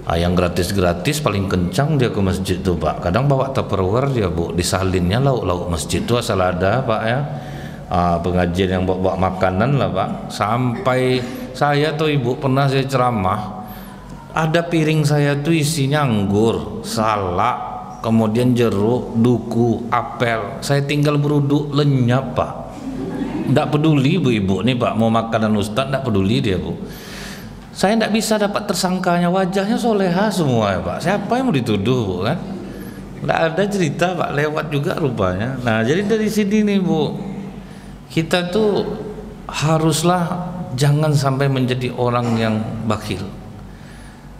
Yang gratis-gratis paling kencang dia ke masjid tuh pak. Kadang bawa tupperware dia bu, disalinnya lauk-lauk masjid tuh asal ada pak ya. Pengajian yang bawa makanan lah pak. Sampai saya tuh ibu pernah saya ceramah, ada piring saya tuh isinya anggur, salak, kemudian jeruk, duku, apel. Saya tinggal beruduk lenyap pak. Tidak peduli bu ibu nih pak mau makanan ustaz, tidak peduli dia bu. Saya tidak bisa dapat tersangkanya, wajahnya soleha semua ya pak. Siapa yang mau dituduh bu kan? Tidak ada cerita pak, lewat juga rupanya. Nah jadi dari sini nih bu, kita tuh haruslah jangan sampai menjadi orang yang bakhil.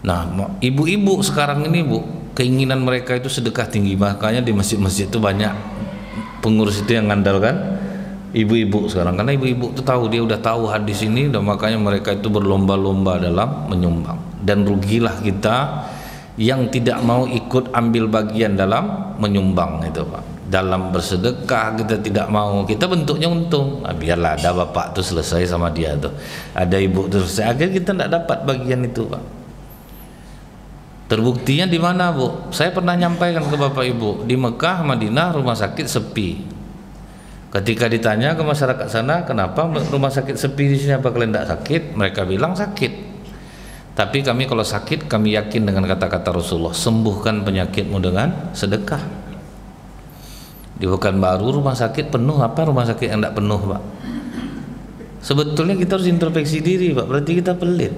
Nah ibu-ibu sekarang ini bu, keinginan mereka itu sedekah tinggi, makanya di masjid-masjid itu banyak pengurus itu yang ngandalkan ibu-ibu sekarang, karena ibu-ibu itu tahu, dia udah tahu hadis ini, dan makanya mereka itu berlomba-lomba dalam menyumbang. Dan rugilah kita yang tidak mau ikut ambil bagian dalam menyumbang itu pak. Dalam bersedekah kita tidak mau, kita bentuknya untung. Nah, biarlah ada bapak tuh selesai sama dia tuh, ada ibu tuh selesai, akhirnya kita tidak dapat bagian itu pak. Terbuktinya di mana bu? Saya pernah nyampaikan ke bapak ibu, di Mekah, Madinah rumah sakit sepi. Ketika ditanya ke masyarakat sana, kenapa rumah sakit sepi di sini, apa kalian tidak sakit? Mereka bilang sakit. Tapi kami kalau sakit, kami yakin dengan kata-kata Rasulullah, sembuhkan penyakitmu dengan sedekah. Di Pekanbaru rumah sakit penuh, apa rumah sakit yang tidak penuh pak? Sebetulnya kita harus introspeksi diri pak, berarti kita pelit.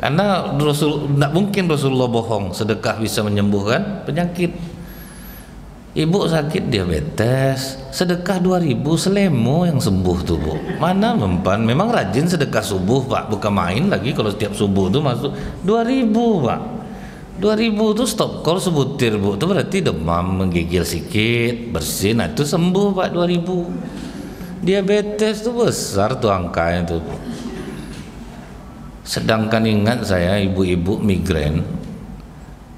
Karena tidak mungkin Rasulullah bohong, sedekah bisa menyembuhkan penyakit. Ibu sakit diabetes, sedekah 2.000 selemo yang sembuh tuh bu. Mana mempan, memang rajin sedekah subuh pak, bukan main lagi kalau setiap subuh tuh masuk 2.000 pak. 2.000 tuh stop call sebutir bu, itu berarti demam menggigil sedikit, bersin, nah itu sembuh pak 2.000. Diabetes tuh besar tuh angkanya tuh. Sedangkan ingat saya ibu-ibu migrain,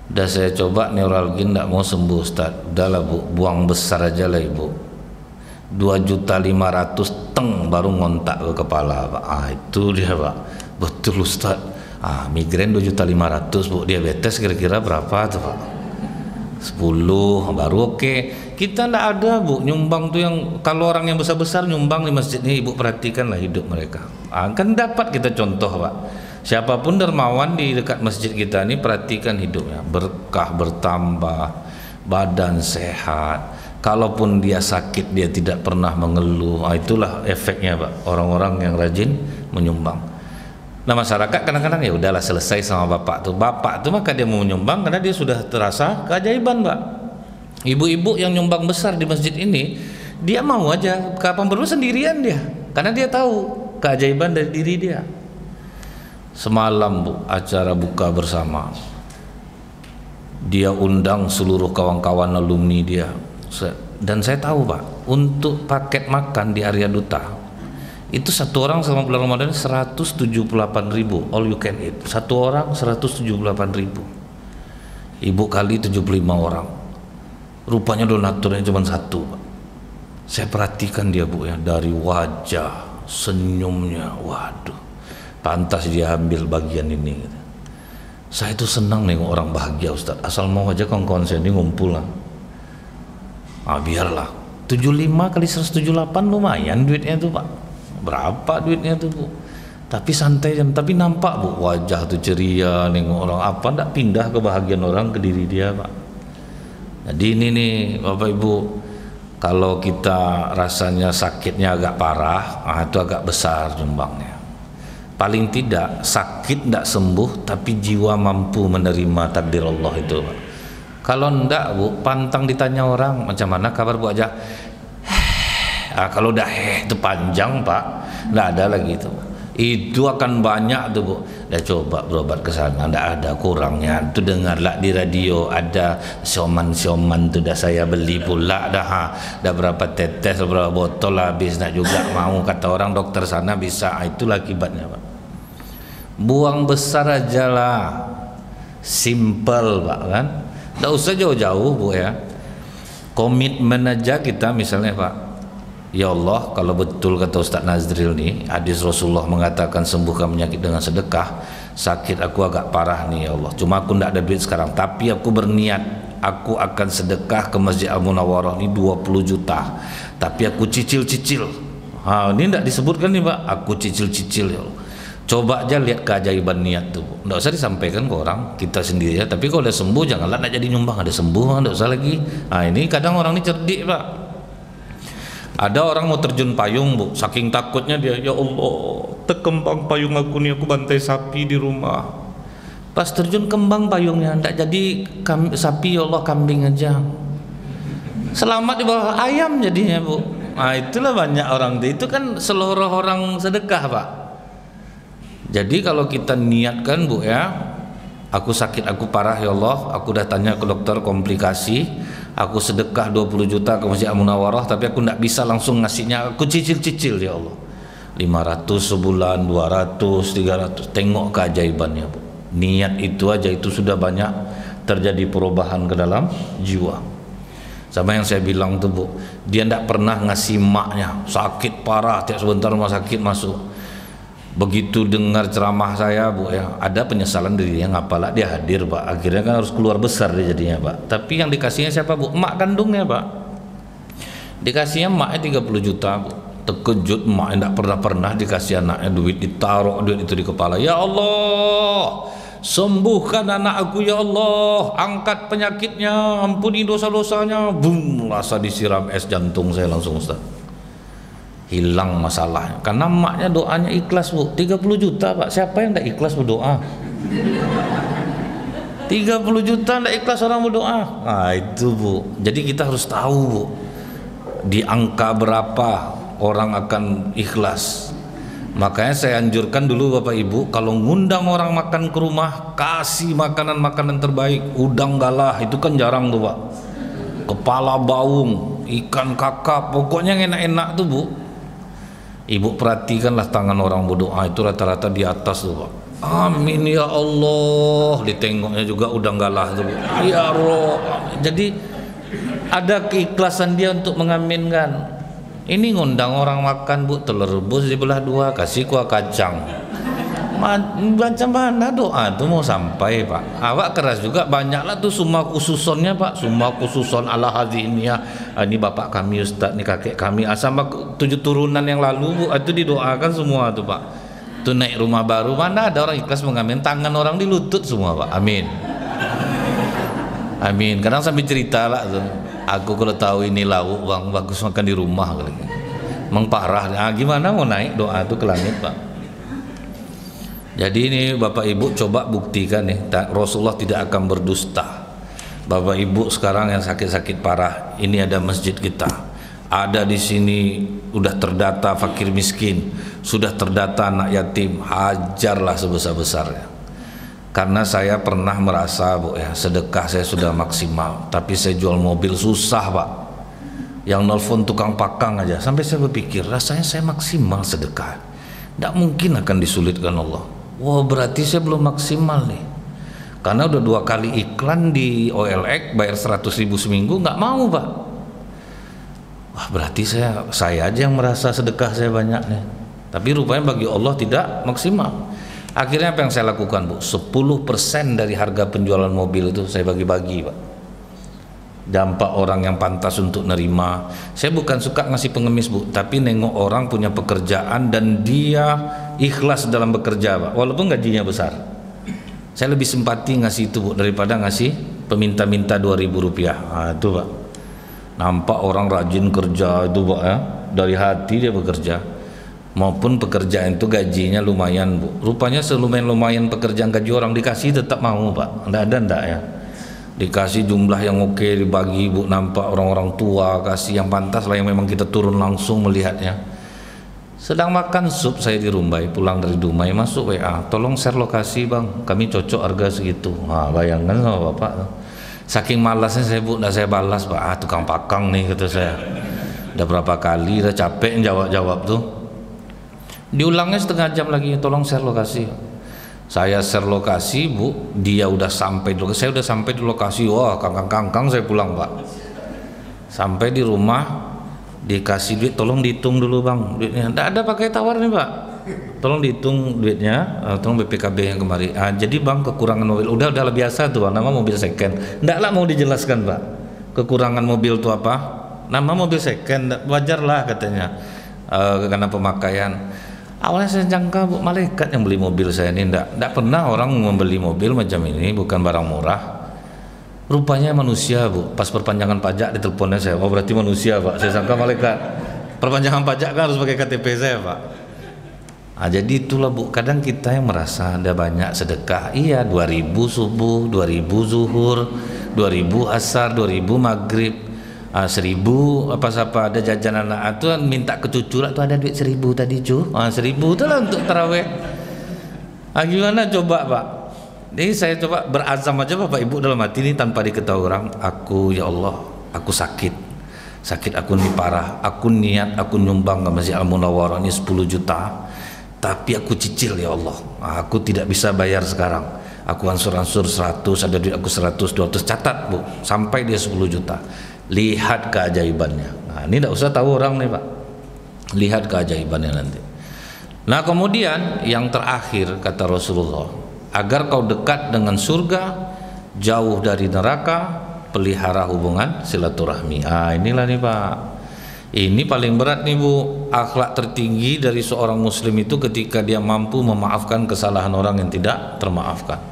udah saya coba neuralgia nggak mau sembuh Ustaz, udahlah Bu, buang besar aja lah Ibu. 2.500.000 teng baru ngontak ke kepala Pak. Itu dia Pak, betul Ustaz. Migrain 2.500.000 Bu, diabetes kira-kira berapa tuh Pak? 10 baru oke. Kita ndak ada Bu nyumbang tuh, yang kalau orang yang besar-besar nyumbang di masjid ini, Ibu perhatikanlah hidup mereka. Kan dapat kita contoh Pak. Siapapun dermawan di dekat masjid kita ini, perhatikan hidupnya, berkah bertambah, badan sehat. Kalaupun dia sakit dia tidak pernah mengeluh. Itulah efeknya Pak, orang-orang yang rajin menyumbang. Nah masyarakat kadang-kadang ya udahlah selesai sama bapak tuh maka dia mau menyumbang karena dia sudah terasa keajaiban Pak. Ibu-ibu yang nyumbang besar di masjid ini, dia mau aja kapan perlu sendirian dia, karena dia tahu keajaiban dari diri dia. Semalam Bu, acara buka bersama, dia undang seluruh kawan-kawan alumni dia, dan saya tahu Pak, untuk paket makan di Arya Duta itu satu orang selama bulan Ramadan 178.000, all you can eat. Satu orang 178.000. Ibu kali 75 orang. Rupanya donaturnya cuma satu Pak. Saya perhatikan dia Bu ya, dari wajah, senyumnya, waduh, pantas dia ambil bagian ini gitu. Saya itu senang nengok orang bahagia Ustaz, asal mau aja kawan-kawan saya ini ngumpul lah. Biarlah 75 kali 178 lumayan duitnya tuh Pak. Berapa duitnya tuh Bu? Tapi santai, tapi nampak Bu wajah tuh ceria, nengok orang apa ndak pindah kebahagiaan orang ke diri dia Pak. Jadi ini nih Bapak Ibu, kalau kita rasanya sakitnya agak parah, itu agak besar nyumbangnya. Paling tidak sakit tidak sembuh tapi jiwa mampu menerima takdir Allah itu Pak. Kalau ndak Bu, pantang ditanya orang macam mana kabar Bu aja. Kalau udah itu panjang Pak, nggak ada lagi itu. Itu akan banyak tuh Bu. Dah coba berobat ke sana, nggak ada kurangnya. Tuh dengarlah di radio ada sioman-sioman tuh dah saya beli pula dah. Dah berapa tetes, berapa botol habis nak juga mau kata orang dokter sana bisa. Itulah akibatnya Pak. Buang besar aja lah, simple Pak kan. Nggak usah jauh-jauh Bu ya. Komitmen aja kita misalnya Pak. Ya Allah, kalau betul kata Ustaz Nazril nih, hadis Rasulullah mengatakan sembuhkan penyakit dengan sedekah. Sakit aku agak parah nih ya Allah, cuma aku tidak ada duit sekarang, tapi aku berniat aku akan sedekah ke Masjid Al-Munawwarah ini 20 juta, tapi aku cicil-cicil. Ini tidak disebutkan nih Pak, aku cicil-cicil ya Allah. Coba aja lihat keajaiban niat tuh, tidak usah disampaikan ke orang, kita sendiri ya. Tapi kalau udah sembuh janganlah nak jadi nyumbang, ada sembuh tidak usah lagi. Ini kadang orang ini cerdik Pak. Ada orang mau terjun payung Bu, saking takutnya dia, ya Allah terkembang payung aku nih, aku bantai sapi di rumah. Pas terjun kembang payungnya, tidak jadi sapi, ya Allah kambing aja. Selamat di bawah ayam jadinya Bu. Itulah banyak orang itu kan seluruh orang sedekah Pak. Jadi kalau kita niatkan Bu ya, aku sakit, aku parah ya Allah, aku udah tanya ke dokter komplikasi, aku sedekah 20 juta ke Masjid Al-Munawwarah, tapi aku tidak bisa langsung ngasihnya, aku cicil-cicil ya Allah, 500 sebulan, 200, 300, tengok keajaibannya Bu. Niat itu aja itu sudah banyak terjadi perubahan ke dalam jiwa. Sama yang saya bilang tuh Bu, dia tidak pernah ngasih maknya, sakit parah, tiap sebentar rumah sakit masuk. Begitu dengar ceramah saya Bu ya, ada penyesalan dirinya, ngapalah dia hadir Pak, akhirnya kan harus keluar besar dia jadinya Pak. Tapi yang dikasihnya siapa Bu? Emak kandungnya Pak. Dikasihnya emaknya 30 juta Bu. Terkejut emaknya, tidak pernah dikasih anaknya duit, ditaruh duit itu di kepala. Ya Allah, sembuhkan anak aku ya Allah, angkat penyakitnya, ampuni dosa-dosanya. Boom, rasa disiram es jantung saya langsung Ustaz. Hilang masalahnya karena emaknya doanya ikhlas Bu. 30 juta Pak, siapa yang tidak ikhlas berdoa? 30 juta tidak ikhlas orang berdoa. Itu Bu, jadi kita harus tahu Bu, di angka berapa orang akan ikhlas. Makanya saya anjurkan dulu Bapak Ibu, kalau ngundang orang makan ke rumah, kasih makanan-makanan terbaik. Udang galah itu kan jarang tuh Pak, kepala baung, ikan kakap, pokoknya yang enak-enak tuh Bu. Ibu perhatikanlah tangan orang berdoa itu rata-rata di atas tuh Pak. Amin ya Allah, ditengoknya juga udah enggak lah tuh, ya Allah. Jadi ada keikhlasan dia untuk mengaminkan. Ini ngundang orang makan Bu, telur rebus dibelah dua, kasih kuah kacang. Macam mana doa tuh mau sampai Pak? Awak keras juga, banyaklah tuh summa khususonnya Pak, summa khususon ala hadhinya. Ini bapak kami Ustaz, ini kakek kami, sama 7 turunan yang lalu Bu, itu didoakan semua tuh Pak. Tuh naik rumah baru, mana ada orang ikhlas mengamin, tangan orang di lutut semua Pak. Amin. Amin. Kadang sambil cerita lah tuh, aku kalau tahu ini lauk Bang, bagus makan di rumah kali. Emang parah. Gimana mau naik doa tuh ke langit Pak? Jadi ini Bapak Ibu coba buktikan nih, Rasulullah tidak akan berdusta. Bapak Ibu sekarang yang sakit-sakit parah, ini ada masjid kita, ada di sini udah terdata fakir miskin, sudah terdata anak yatim, hajarlah sebesar-besarnya. Karena saya pernah merasa Bu ya, sedekah saya sudah maksimal, tapi saya jual mobil susah Pak. Yang nelfon tukang pakang aja, sampai saya berpikir rasanya saya maksimal sedekah, tidak mungkin akan disulitkan Allah. Wah, berarti saya belum maksimal nih, karena udah 2 kali iklan di OLX bayar 100.000 seminggu, nggak mau Pak. Wah, berarti saya aja yang merasa sedekah saya banyak nih, tapi rupanya bagi Allah tidak maksimal. Akhirnya apa yang saya lakukan Bu? 10% dari harga penjualan mobil itu saya bagi-bagi Pak. Dampak orang yang pantas untuk nerima. Saya bukan suka ngasih pengemis Bu, tapi nengok orang punya pekerjaan dan dia ikhlas dalam bekerja Pak, walaupun gajinya besar. Saya lebih simpati ngasih itu Bu, daripada ngasih peminta-minta 2.000 rupiah. Itu Pak, nampak orang rajin kerja itu Pak ya, dari hati dia bekerja. Maupun pekerjaan itu gajinya lumayan Bu, rupanya lumayan pekerjaan gaji orang dikasih tetap mau Pak. Ndak ya, dikasih jumlah yang oke, dibagi Bu, nampak orang-orang tua kasih yang pantas lah, yang memang kita turun langsung melihatnya. Sedang makan sup saya di Rumbai, pulang dari Dumai masuk WA, tolong share lokasi Bang, kami cocok harga segitu. Bayangkan sama Bapak, saking malasnya saya Bu, nggak saya balas Pak. Tukang pakang nih kata saya, udah berapa kali, udah capek jawab tuh. Diulangnya setengah jam lagi, tolong share lokasi. Saya share lokasi Bu, dia udah sampai di lokasi, saya udah sampai di lokasi. Wah, kangkang saya pulang Pak. Sampai di rumah dikasih duit, tolong dihitung dulu Bang duitnya. Nggak ada pakai tawar nih Pak, tolong dihitung duitnya, tolong BPKB yang kemarin. Jadi Bang kekurangan mobil, udah biasa tuh, nama mobil second. Nggak lah mau dijelaskan Pak, kekurangan mobil itu apa, nama mobil second, wajar lah katanya, karena pemakaian. Awalnya saya jangka Bu, malaikat yang beli mobil saya ini. Nggak pernah orang membeli mobil macam ini, bukan barang murah. Rupanya manusia Bu, pas perpanjangan pajak diteleponnya saya, oh berarti manusia Pak, saya sangka malaikat. Perpanjangan pajak kan harus pakai KTP saya Pak. Jadi itulah Bu, kadang kita yang merasa ada banyak sedekah, iya 2.000 subuh, 2.000 zuhur, 2.000 asar, 2.000 maghrib, 1.000 apa ada jajan anak itu minta ke cucu lah, tuh ada duit 1.000 tadi cu, 1.000 itu lah untuk taraweh. Gimana coba Pak? Jadi saya coba berazam aja Bapak Ibu dalam hati ini tanpa diketahui orang, aku ya Allah, aku sakit aku ini parah, aku niat aku nyumbang ke Masjid Al-Munawwarah ini 10 juta, tapi aku cicil ya Allah, aku tidak bisa bayar sekarang, aku ansur-ansur 100, ada duit aku 100, 200, catat Bu, sampai dia 10 juta. Lihat keajaibannya. Ini tidak usah tahu orang nih Pak, lihat keajaibannya nanti. Nah kemudian yang terakhir kata Rasulullah, agar kau dekat dengan surga, jauh dari neraka, pelihara hubungan silaturahmi. Inilah nih Pak, ini paling berat nih Bu, akhlak tertinggi dari seorang muslim itu ketika dia mampu memaafkan kesalahan orang yang tidak termaafkan.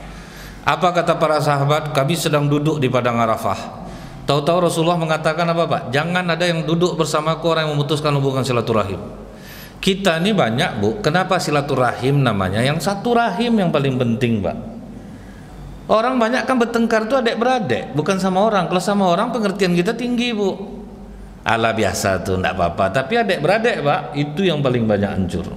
Apa kata para sahabat? Kami sedang duduk di padang Arafah, tahu-tahu Rasulullah mengatakan apa Pak? Jangan ada yang duduk bersamaku orang yang memutuskan hubungan silaturahim. Kita ini banyak Bu, kenapa silaturahim namanya? Yang satu rahim yang paling penting Pak. Orang banyak kan bertengkar tuh adik beradik, bukan sama orang. Kalau sama orang pengertian kita tinggi Bu, ala biasa tuh enggak apa-apa, tapi adik beradik Pak, itu yang paling banyak hancur.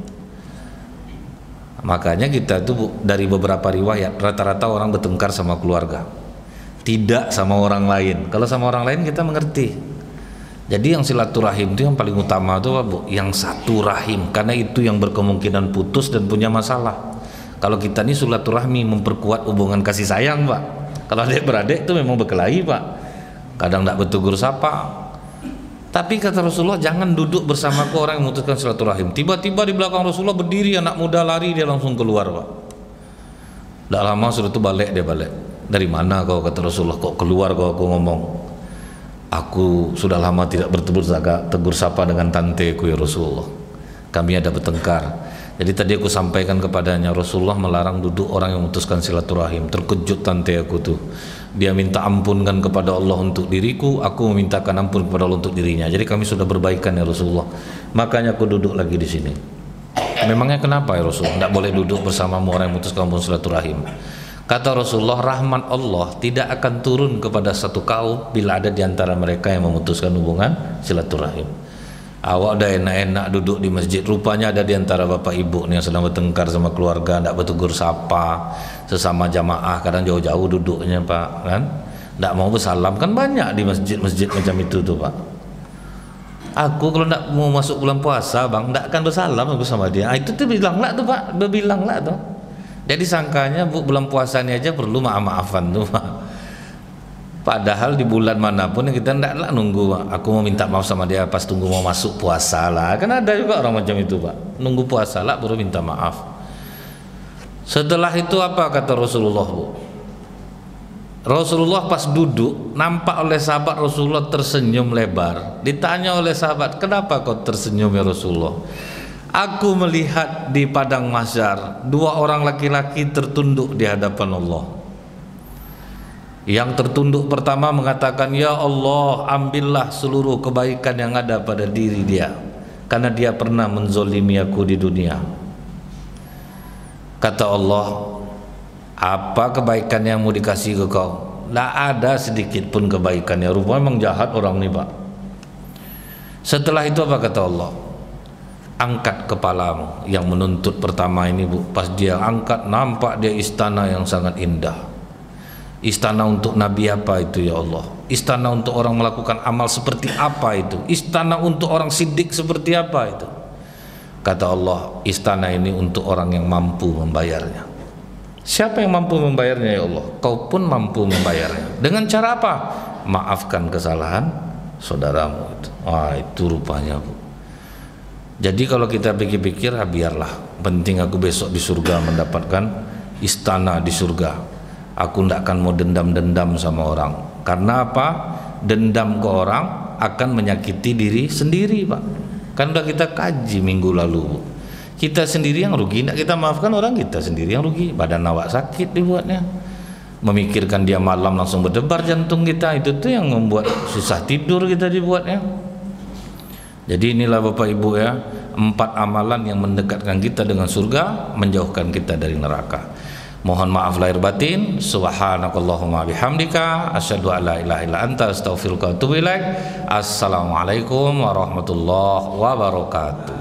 Makanya kita tuh Bu, dari beberapa riwayat rata-rata orang bertengkar sama keluarga, tidak sama orang lain. Kalau sama orang lain kita mengerti. Jadi yang silaturahim itu yang paling utama itu Bu, yang satu rahim, karena itu yang berkemungkinan putus dan punya masalah. Kalau kita ini silaturahmi memperkuat hubungan kasih sayang Pak. Kalau adik beradik itu memang berkelahi Pak, kadang tidak bertegur sapa. Tapi kata Rasulullah, jangan duduk bersamaku orang yang memutuskan silaturahim. Tiba-tiba di belakang Rasulullah berdiri anak muda, lari, dia langsung keluar Pak. Tidak lama sudah itu balik, dia balik. Dari mana kau, kata Rasulullah, kok keluar kau? Aku ngomong, aku sudah lama tidak tegur sapa dengan tanteku ya Rasulullah, kami ada bertengkar. Jadi tadi aku sampaikan kepadanya, Rasulullah melarang duduk orang yang memutuskan silaturahim. Terkejut tante aku tuh, dia minta ampunkan kepada Allah untuk diriku, aku memintakan ampun kepada Allah untuk dirinya. Jadi kami sudah berbaikan ya Rasulullah, makanya aku duduk lagi di sini. Memangnya kenapa ya Rasulullah tidak boleh duduk bersamamu orang yang memutuskan hubungan silaturahim? Kata Rasulullah, rahmat Allah tidak akan turun kepada satu kaum bila ada di antara mereka yang memutuskan hubungan silaturahim. Awak udah enak-enak duduk di masjid, rupanya ada di antara bapak ibu nih yang sedang bertengkar sama keluarga, tidak bertegur sapa sesama jamaah, kadang jauh-jauh duduknya Pak, kan? Tidak mau bersalam, kan banyak di masjid-masjid macam itu tuh Pak. Aku kalau tidak mau masuk bulan puasa Bang, tidak akan bersalam aku sama dia. Itu tuh bilanglah tuh Pak, berbilanglah tuh. Jadi sangkanya Bu, bulan puasa ini aja perlu maaf-maafan tuh Pak. Padahal di bulan manapun kita tidaklah nunggu Pak, aku mau minta maaf sama dia pas tunggu mau masuk puasa lah. Kan ada juga orang macam itu Pak, nunggu puasa lah baru minta maaf. Setelah itu apa kata Rasulullah Bu? Rasulullah pas duduk nampak oleh sahabat Rasulullah tersenyum lebar. Ditanya oleh sahabat, kenapa kau tersenyum ya Rasulullah? Aku melihat di padang mahsyar dua orang laki-laki tertunduk di hadapan Allah. Yang tertunduk pertama mengatakan, ya Allah, ambillah seluruh kebaikan yang ada pada diri dia, karena dia pernah menzolimi aku di dunia. Kata Allah, apa kebaikan yang mau dikasih ke kau? Tidak ada sedikit pun kebaikannya. Rupanya memang jahat orang ini Pak. Setelah itu apa kata Allah? Angkat kepalamu. Yang menuntut pertama ini Bu, pas dia angkat nampak dia istana yang sangat indah. Istana untuk Nabi apa itu ya Allah? Istana untuk orang melakukan amal seperti apa itu? Istana untuk orang sidik seperti apa itu? Kata Allah, istana ini untuk orang yang mampu membayarnya. Siapa yang mampu membayarnya ya Allah? Kau pun mampu membayarnya. Dengan cara apa? Maafkan kesalahan saudaramu itu. Itu rupanya Bu. Jadi kalau kita pikir-pikir, biarlah, penting aku besok di surga mendapatkan istana di surga. Aku tidak akan mau dendam-dendam sama orang. Karena apa? Dendam ke orang akan menyakiti diri sendiri Pak. Kan udah kita kaji minggu lalu Bu. Kita sendiri yang rugi, tidak kita maafkan orang, kita sendiri yang rugi. Badan awak sakit dibuatnya, memikirkan dia malam langsung berdebar jantung kita. Itu tuh yang membuat susah tidur kita dibuatnya. Jadi inilah Bapak Ibu ya, 4 amalan yang mendekatkan kita dengan surga, menjauhkan kita dari neraka. Mohon maaf lahir batin. Subhanakallahumma bihamdika asyhadu an la ilaha illa anta astaghfiruka wa atubu ilaik. Assalamualaikum warahmatullahi wabarakatuh.